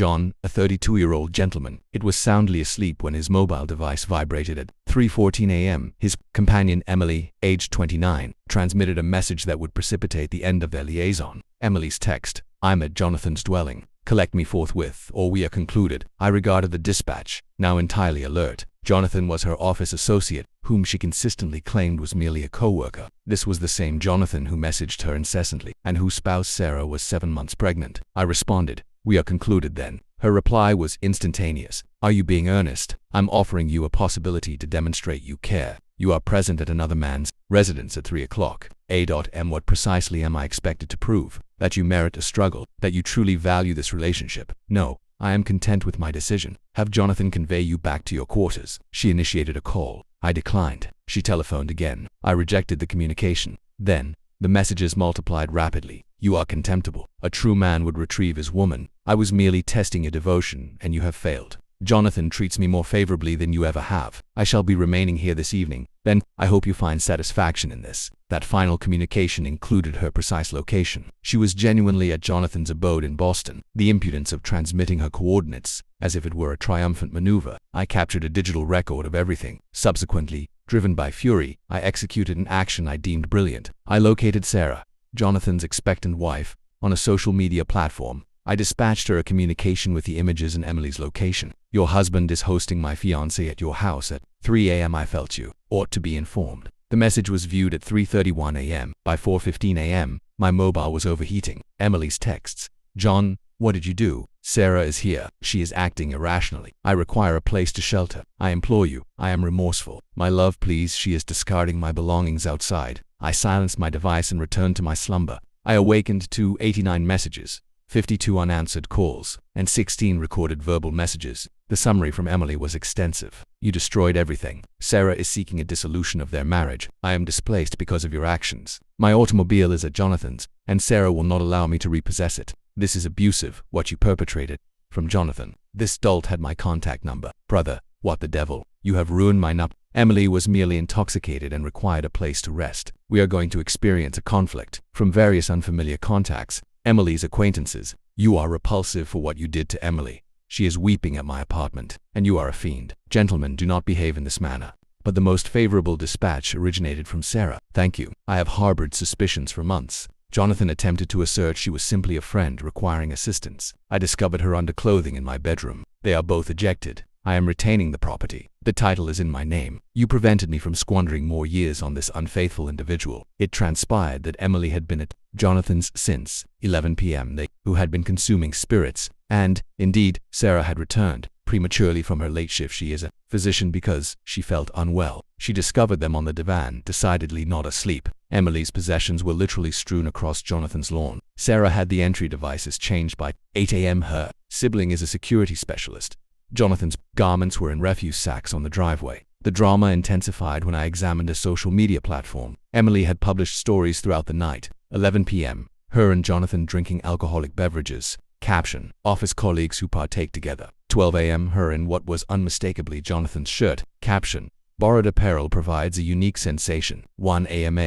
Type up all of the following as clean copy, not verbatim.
John, a 32-year-old gentleman. It was soundly asleep when his mobile device vibrated at 3:14 a.m. His companion Emily, aged 29, transmitted a message that would precipitate the end of their liaison. Emily's text: "I'm at Jonathan's dwelling. Collect me forthwith, or we are concluded." I regarded the dispatch, now entirely alert. Jonathan was her office associate, whom she consistently claimed was merely a co-worker. This was the same Jonathan who messaged her incessantly, and whose spouse Sarah was 7 months pregnant. I responded, "We are concluded then." Her reply was instantaneous. "Are you being earnest? I'm offering you a possibility to demonstrate you care. You are present at another man's residence at 3 o'clock. A.M. What precisely am I expected to prove? That you merit a struggle, that you truly value this relationship? No, I am content with my decision. Have Jonathan convey you back to your quarters." She initiated a call. I declined. She telephoned again. I rejected the communication. Then, the messages multiplied rapidly. "You are contemptible. A true man would retrieve his woman. I was merely testing your devotion, and you have failed. Jonathan treats me more favorably than you ever have. I shall be remaining here this evening. Then, I hope you find satisfaction in this." That final communication included her precise location. She was genuinely at Jonathan's abode in Boston. The impudence of transmitting her coordinates, as if it were a triumphant maneuver. I captured a digital record of everything. Subsequently, driven by fury, I executed an action I deemed brilliant. I located Sarah, Jonathan's expectant wife, on a social media platform. I dispatched her a communication with the images and Emily's location. "Your husband is hosting my fiancée at your house at 3 a.m. I felt you ought to be informed." The message was viewed at 3:31 a.m. By 4:15 a.m., my mobile was overheating. Emily's texts: "John, what did you do? Sarah is here. She is acting irrationally. I require a place to shelter. I implore you. I am remorseful. My love, please. She is discarding my belongings outside." I silenced my device and returned to my slumber. I awakened to 89 messages, 52 unanswered calls, and 16 recorded verbal messages. The summary from Emily was extensive. "You destroyed everything. Sarah is seeking a dissolution of their marriage. I am displaced because of your actions. My automobile is at Jonathan's, and Sarah will not allow me to repossess it. This is abusive, what you perpetrated." From Jonathan: "This dolt had my contact number. Brother, what the devil? You have ruined my nup." Emily was merely intoxicated and required a place to rest. "We are going to experience a conflict." From various unfamiliar contacts: Emily's acquaintances: "You are repulsive for what you did to Emily. She is weeping at my apartment, and you are a fiend. Gentlemen, do not behave in this manner." But the most favorable dispatch originated from Sarah: "Thank you. I have harbored suspicions for months. Jonathan attempted to assert she was simply a friend requiring assistance. I discovered her underclothing in my bedroom. They are both ejected. I am retaining the property. The title is in my name. You prevented me from squandering more years on this unfaithful individual." It transpired that Emily had been at Jonathan's since 11 p.m. They, who had been consuming spirits, and, indeed, Sarah had returned prematurely from her late shift. She is a physician because she felt unwell. She discovered them on the divan, decidedly not asleep. Emily's possessions were literally strewn across Jonathan's lawn. Sarah had the entry devices changed by 8 a.m. Her sibling is a security specialist. Jonathan's garments were in refuse sacks on the driveway. The drama intensified when I examined a social media platform. Emily had published stories throughout the night. 11 p.m. Her and Jonathan drinking alcoholic beverages. Caption: "Office colleagues who partake together." 12 a.m. Her in what was unmistakably Jonathan's shirt. Caption: "Borrowed apparel provides a unique sensation." 1 a.m.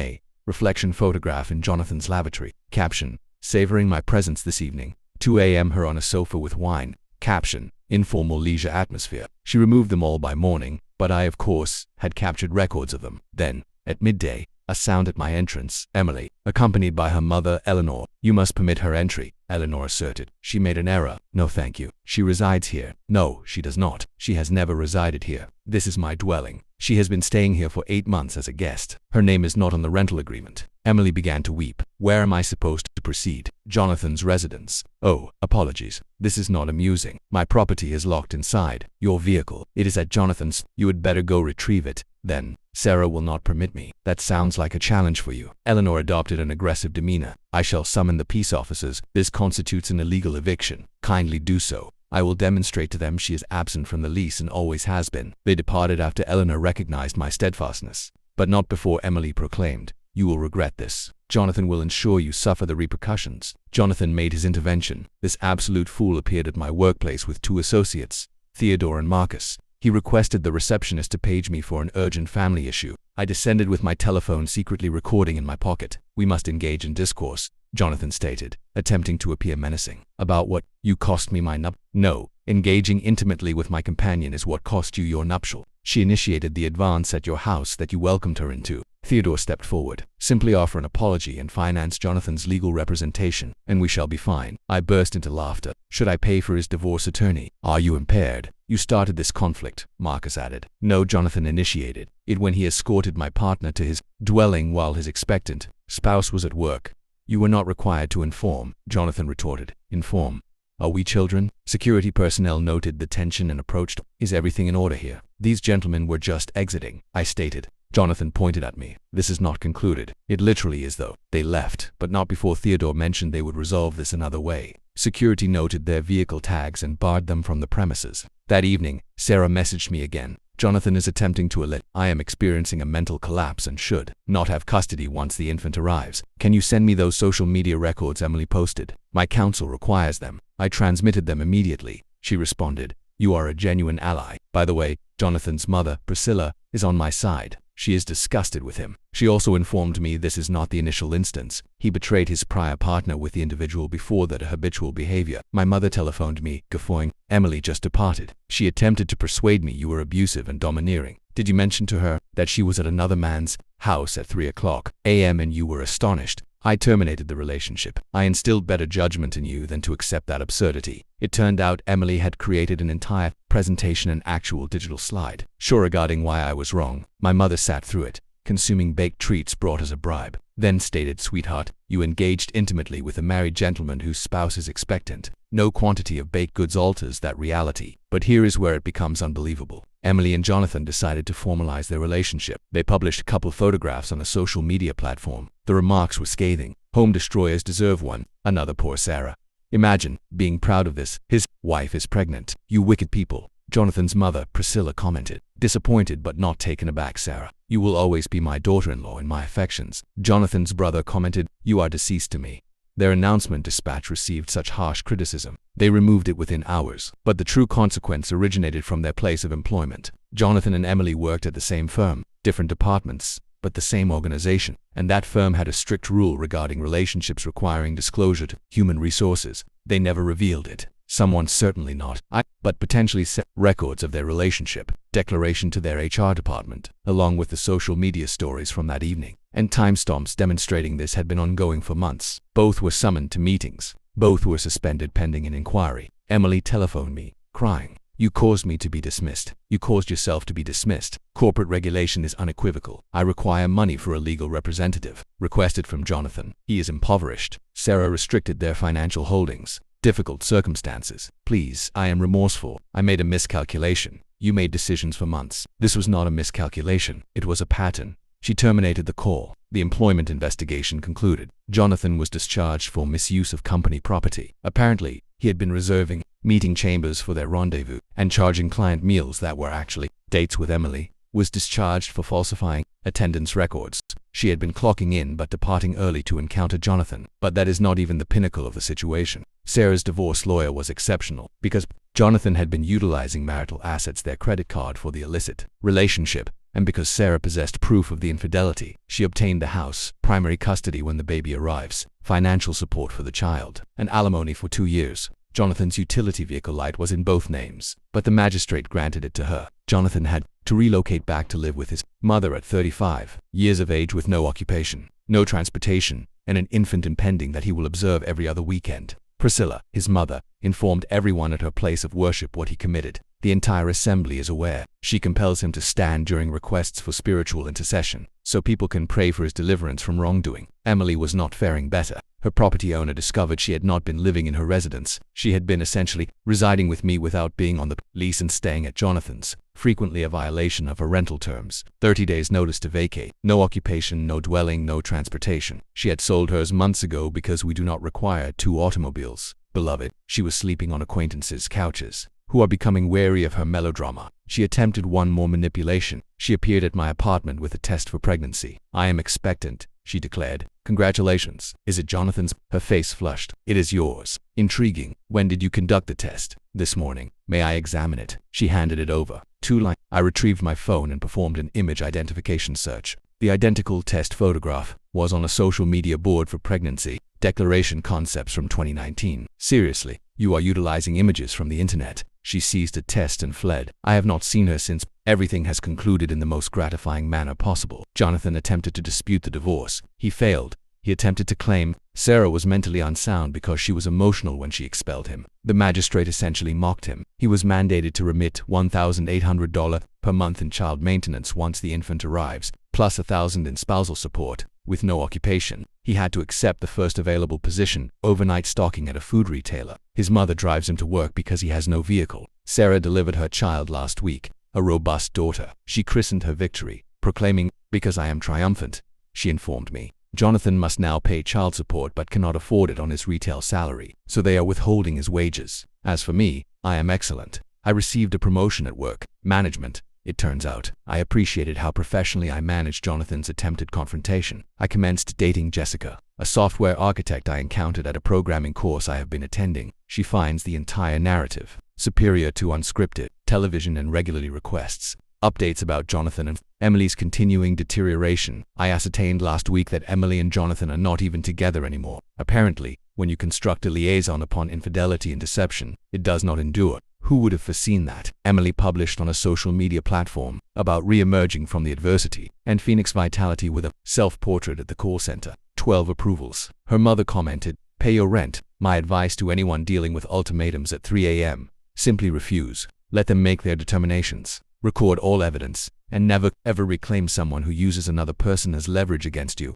Reflection photograph in Jonathan's lavatory. Caption: "Savoring my presence this evening." 2 a.m. Her on a sofa with wine. Caption: "Informal leisure atmosphere." She removed them all by morning, but I, of course, had captured records of them. Then, at midday, a sound at my entrance. Emily, accompanied by her mother, Eleanor. "You must permit her entry," Eleanor asserted. "She made an error." "No, thank you. She resides here." "No, she does not. She has never resided here. This is my dwelling. She has been staying here for 8 months as a guest. Her name is not on the rental agreement." Emily began to weep. "Where am I supposed to proceed?" "Jonathan's residence." "Oh, apologies. This is not amusing. My property is locked inside. Your vehicle. It is at Jonathan's. You had better go retrieve it." "Then, Sarah will not permit me." "That sounds like a challenge for you." Eleanor adopted an aggressive demeanor. "I shall summon the peace officers. This constitutes an illegal eviction." "Kindly do so. I will demonstrate to them she is absent from the lease and always has been." They departed after Eleanor recognized my steadfastness, but not before Emily proclaimed, "You will regret this. Jonathan will ensure you suffer the repercussions." Jonathan made his intervention. This absolute fool appeared at my workplace with 2 associates, Theodore and Marcus. He requested the receptionist to page me for an urgent family issue. I descended with my telephone secretly recording in my pocket. "We must engage in discourse. Jonathan stated, attempting to appear menacing. About what? You cost me my No, engaging intimately with my companion is what cost you your nuptial. She initiated the advance at your house that you welcomed her into. Theodore stepped forward. Simply offer an apology and finance Jonathan's legal representation, and we shall be fine. I burst into laughter. Should I pay for his divorce attorney? Are you impaired? You started this conflict, Marcus added. No, Jonathan initiated it when he escorted my partner to his dwelling while his expectant spouse was at work. You were not required to inform, Jonathan retorted. Inform? Are we children? Security personnel noted the tension and approached. Is everything in order here? These gentlemen were just exiting, I stated. Jonathan pointed at me. This is not concluded. It literally is though. They left, but not before Theodore mentioned they would resolve this another way. Security noted their vehicle tags and barred them from the premises. That evening, Sarah messaged me again. Jonathan is attempting to elicit. I am experiencing a mental collapse and should not have custody once the infant arrives. Can you send me those social media records Emily posted? My counsel requires them. I transmitted them immediately. She responded, you are a genuine ally. By the way, Jonathan's mother, Priscilla, is on my side. She is disgusted with him. She also informed me this is not the initial instance. He betrayed his prior partner with the individual before that habitual behavior. My mother telephoned me, guffawing. Emily just departed. She attempted to persuade me you were abusive and domineering. Did you mention to her that she was at another man's house at 3:00 a.m. and you were astonished? I terminated the relationship. I instilled better judgment in you than to accept that absurdity. It turned out Emily had created an entire presentation and actual digital slide. Sure, regarding why I was wrong, my mother sat through it, consuming baked treats brought as a bribe. Then stated, sweetheart, you engaged intimately with a married gentleman whose spouse is expectant. No quantity of baked goods alters that reality. But here is where it becomes unbelievable. Emily and Jonathan decided to formalize their relationship. They published couple photographs on a social media platform. The remarks were scathing. Home destroyers deserve one. Another poor Sarah. Imagine being proud of this. His wife is pregnant. You wicked people. Jonathan's mother, Priscilla, commented. Disappointed but not taken aback, Sarah. You will always be my daughter-in-law in my affections. Jonathan's brother commented, you are deceased to me. Their announcement dispatch received such harsh criticism. They removed it within hours. But the true consequence originated from their place of employment. Jonathan and Emily worked at the same firm, different departments, but the same organization. And that firm had a strict rule regarding relationships requiring disclosure to human resources. They never revealed it. Someone certainly not but potentially set records of their relationship, declaration to their HR department, along with the social media stories from that evening. And timestamps demonstrating this had been ongoing for months. Both were summoned to meetings. Both were suspended pending an inquiry. Emily telephoned me, crying, you caused me to be dismissed. You caused yourself to be dismissed. Corporate regulation is unequivocal. I require money for a legal representative. Requested from Jonathan. He is impoverished. Sarah restricted their financial holdings. Difficult circumstances. Please, I am remorseful. I made a miscalculation. You made decisions for months. This was not a miscalculation. It was a pattern. She terminated the call. The employment investigation concluded. Jonathan was discharged for misuse of company property. Apparently, he had been reserving meeting chambers for their rendezvous and charging client meals that were actually dates with Emily. Was discharged for falsifying attendance records. She had been clocking in but departing early to encounter Jonathan. But that is not even the pinnacle of the situation. Sarah's divorce lawyer was exceptional because Jonathan had been utilizing marital assets, their credit card, for the illicit relationship. And because Sarah possessed proof of the infidelity, she obtained the house, primary custody when the baby arrives, financial support for the child, and alimony for 2 years. Jonathan's utility vehicle light was in both names, but the magistrate granted it to her. Jonathan had to relocate back to live with his mother at 35 years of age with no occupation, no transportation, and an infant impending that he will observe every other weekend. Priscilla, his mother, informed everyone at her place of worship what he committed. The entire assembly is aware. She compels him to stand during requests for spiritual intercession, so people can pray for his deliverance from wrongdoing. Emily was not faring better. Her property owner discovered she had not been living in her residence. She had been essentially residing with me without being on the lease and staying at Jonathan's, frequently a violation of her rental terms. 30 days notice to vacate. No occupation, no dwelling, no transportation. She had sold hers months ago because we do not require 2 automobiles. Beloved, she was sleeping on acquaintances' couches, who are becoming wary of her melodrama. She attempted one more manipulation. She appeared at my apartment with a test for pregnancy. I am expectant, she declared. Congratulations. Is it Jonathan's? Her face flushed. It is yours. Intriguing. When did you conduct the test? This morning. May I examine it? She handed it over. 2 lines. I retrieved my phone and performed an image identification search. The identical test photograph was on a social media board for pregnancy declaration concepts from 2019. Seriously, you are utilizing images from the internet. She seized a test and fled. I have not seen her since. Everything has concluded in the most gratifying manner possible. Jonathan attempted to dispute the divorce. He failed. He attempted to claim Sarah was mentally unsound because she was emotional when she expelled him. The magistrate essentially mocked him. He was mandated to remit $1,800 per month in child maintenance once the infant arrives, plus $1,000 in spousal support. With no occupation, he had to accept the first available position, overnight stocking at a food retailer. His mother drives him to work because he has no vehicle. Sarah delivered her child last week, a robust daughter. She christened her victory, proclaiming, "Because I am triumphant," she informed me. Jonathan must now pay child support but cannot afford it on his retail salary, so they are withholding his wages. As for me, I am excellent. I received a promotion at work, management, it turns out. I appreciated how professionally I managed Jonathan's attempted confrontation. I commenced dating Jessica, a software architect I encountered at a programming course I have been attending. She finds the entire narrative superior to unscripted television and regularly requests updates about Jonathan and Emily's continuing deterioration. I ascertained last week that Emily and Jonathan are not even together anymore. Apparently, when you construct a liaison upon infidelity and deception, it does not endure. Who would have foreseen that? Emily published on a social media platform about re-emerging from the adversity and Phoenix vitality with a self-portrait at the call center. 12 approvals. Her mother commented, "Pay your rent. My advice to anyone dealing with ultimatums at 3 a.m. Simply refuse. Let them make their determinations. Record all evidence, and never, ever reclaim someone who uses another person as leverage against you."